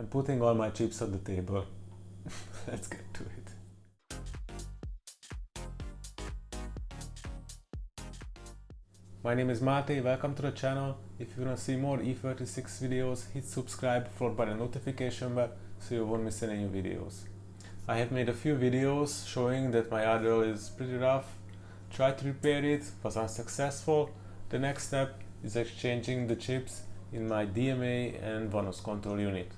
I'm putting all my chips on the table. Let's get to it. My name is Mate, welcome to the channel. If you want to see more E36 videos, hit subscribe followed by the notification bell so you won't miss any new videos. I have made a few videos showing that my idle is pretty rough. Tried to repair it, was unsuccessful. The next step is exchanging the chips in my DMA and Vanos control unit.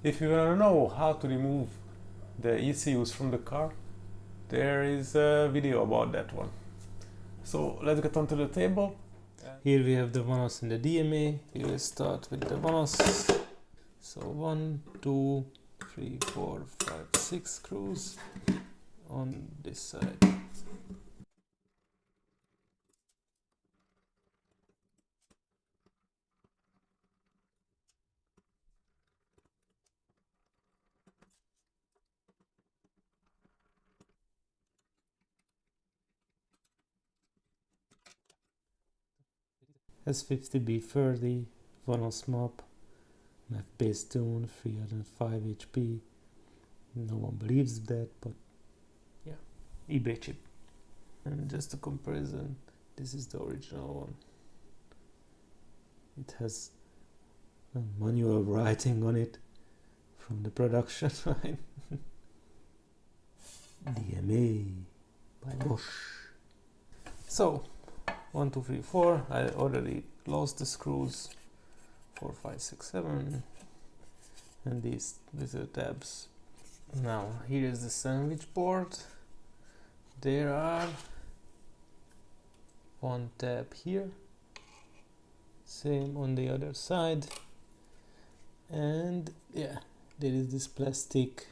If you want to know how to remove the ECUs from the car, there is a video about that one. So let's get onto the table. Here we have the Vanos in the DMA. We will start with the Vanos. So 1, 2, 3, 4, 5, 6 screws on this side. S50B30 Vanos mop, MAF base tune, 305 HP. No one believes that, but yeah, eBay chip. And just a comparison, this is the original one. It has a manual writing on it from the production line. DMA by Bosch. So 1, 2, 3, 4. I already lost the screws. 4, 5, 6, 7. And these are tabs. Now here is the sandwich board. There are one tab here, same on the other side, and yeah, there is this plastic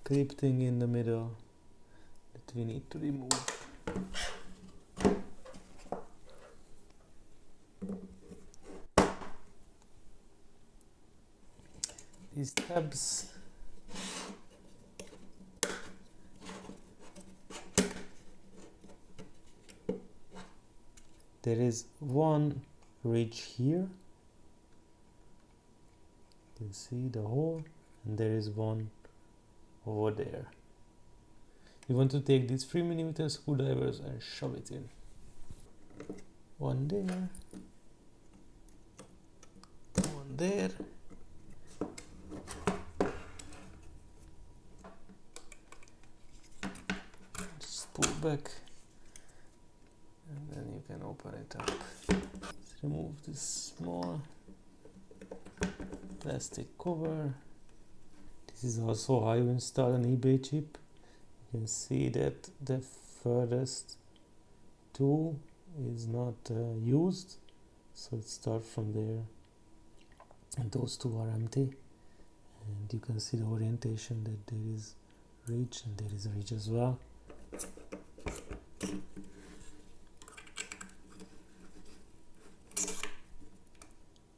clip thing in the middle that we need to remove. These tabs there is one ridge here, you can see the hole, and there is one over there. You want to take these 3mm screwdrivers and shove it in. One there, one there. Just pull back, and then you can open it up. Let's remove this small plastic cover. This is also how you install an eBay chip. You can see that the furthest two is not used, so it starts from there, and those two are empty. And you can see the orientation that there is ridge and there is a ridge as well.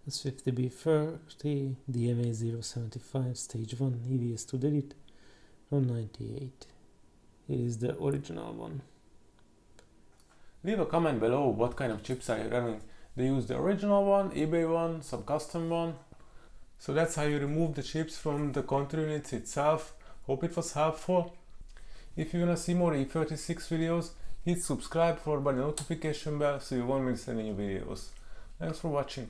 S50B30 DMA 075 stage 1 EVS to delete from 98. Here is the original one. Leave a comment below what kind of chips are you running. They use the original one, eBay one, some custom one. So that's how you remove the chips from the control unit itself. Hope it was helpful. If you wanna see more E36 videos, hit subscribe followed by the notification bell so you won't miss any new videos. Thanks for watching.